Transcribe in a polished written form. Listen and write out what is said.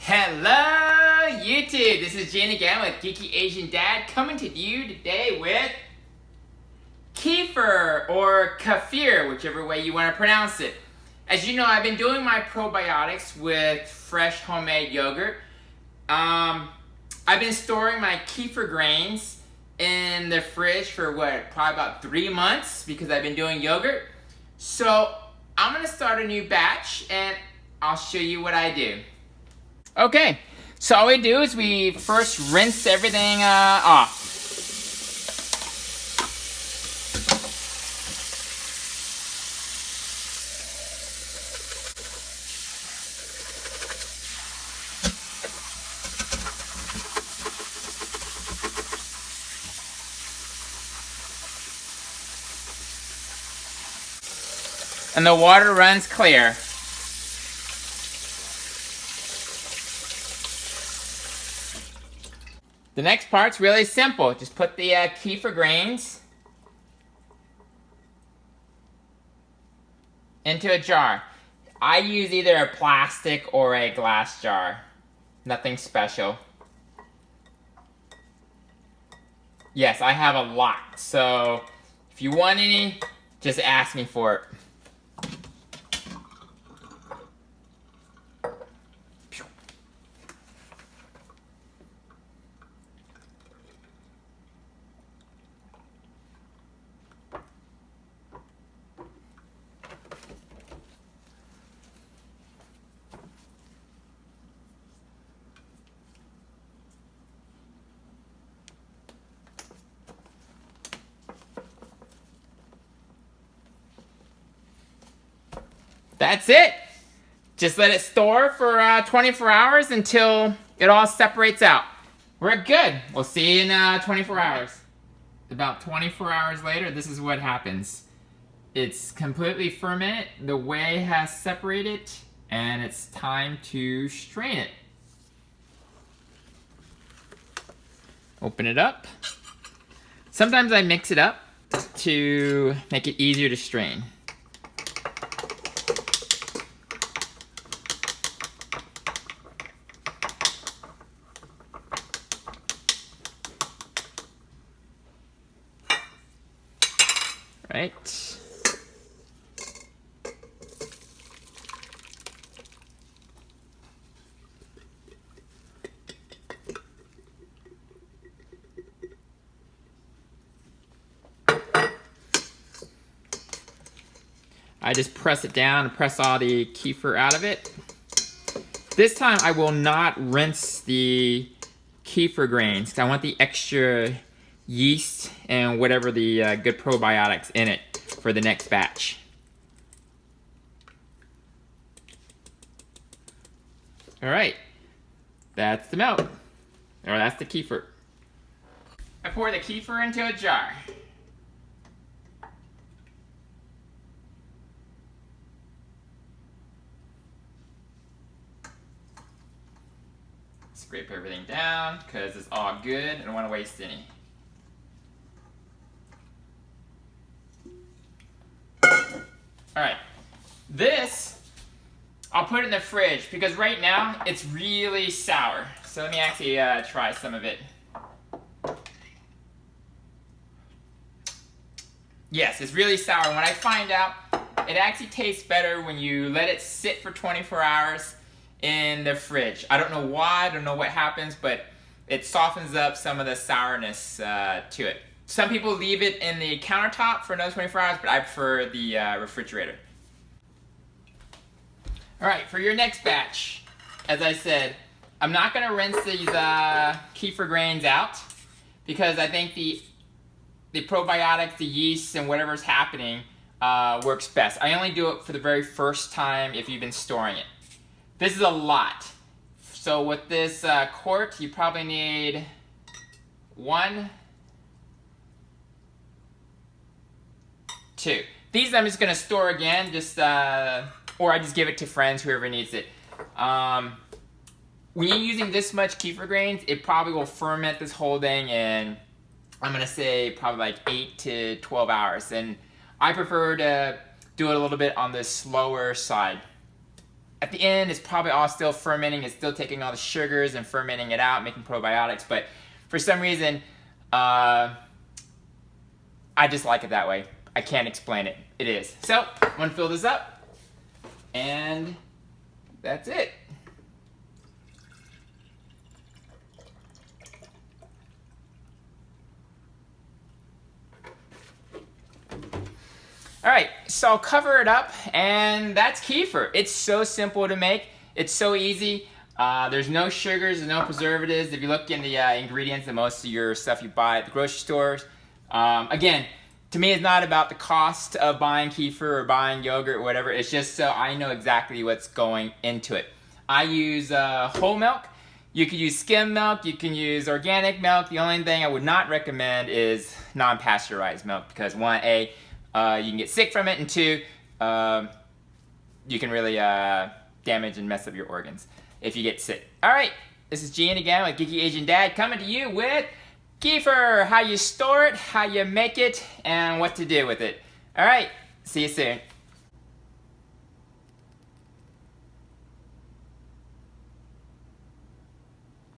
Hello YouTube, this is Jan again with GeekyAsianDad coming to you today with Kefir or Kefir, whichever way you want to pronounce it. As you know, I've been doing my probiotics with fresh homemade yogurt. I've been storing my kefir grains in the fridge for probably about 3 months because I've been doing yogurt. So I'm going to start a new batch and I'll show you what I do. Okay, so all we do is we first rinse everything off. And the water runs clear. The next part's really simple. Just put the kefir grains into a jar. I use either a plastic or a glass jar. Nothing special. Yes, I have a lot. So if you want any, just ask me for it. That's it. Just let it store for 24 hours until it all separates out. We're good. We'll see you in 24 hours. About 24 hours later, this is what happens. It's completely fermented. The whey has separated, and it's time to strain it. Open it up. Sometimes I mix it up to make it easier to strain. Right. I just press it down and press all the kefir out of it. This time I will not rinse the kefir grains because I want the extra yeast and whatever the good probiotics in it for the next batch. All right, that's the milk, or that's the kefir. I pour the kefir into a jar. Scrape everything down because it's all good. I don't want to waste any. Alright, this, I'll put it in the fridge because right now it's really sour. So let me actually try some of it. Yes, it's really sour. When I find out, it actually tastes better when you let it sit for 24 hours in the fridge. I don't know why, I don't know what happens, but it softens up some of the sourness to it. Some people leave it in the countertop for another 24 hours, but I prefer the refrigerator. All right, for your next batch, as I said, I'm not gonna rinse these kefir grains out because I think the probiotics, the yeast, and whatever's happening works best. I only do it for the very first time if you've been storing it. This is a lot. So with this quart, you probably need 1, 2. These I'm just gonna store again, or I just give it to friends, whoever needs it. When you're using this much kefir grains, it probably will ferment this whole thing in, I'm gonna say probably like 8 to 12 hours. And I prefer to do it a little bit on the slower side. at the end, it's probably all still fermenting. It's still taking all the sugars and fermenting it out, making probiotics. But for some reason, I just like it that way. I can't explain it. It is. So I'm gonna fill this up, and that's it. All right, so I'll cover it up, and that's kefir. It's so simple to make. It's so easy. There's no sugars, there's no preservatives. If you look in the ingredients of most of your stuff you buy at the grocery stores, again, to me, it's not about the cost of buying kefir or buying yogurt or whatever. It's just so I know exactly what's going into it. I use whole milk. You can use skim milk. You can use organic milk. The only thing I would not recommend is non-pasteurized milk because one, you can get sick from it, and two, you can really damage and mess up your organs if you get sick. All right, this is Gian again with Geeky Asian Dad coming to you with kefir, how you store it, how you make it, and what to do with it. All right, see you soon.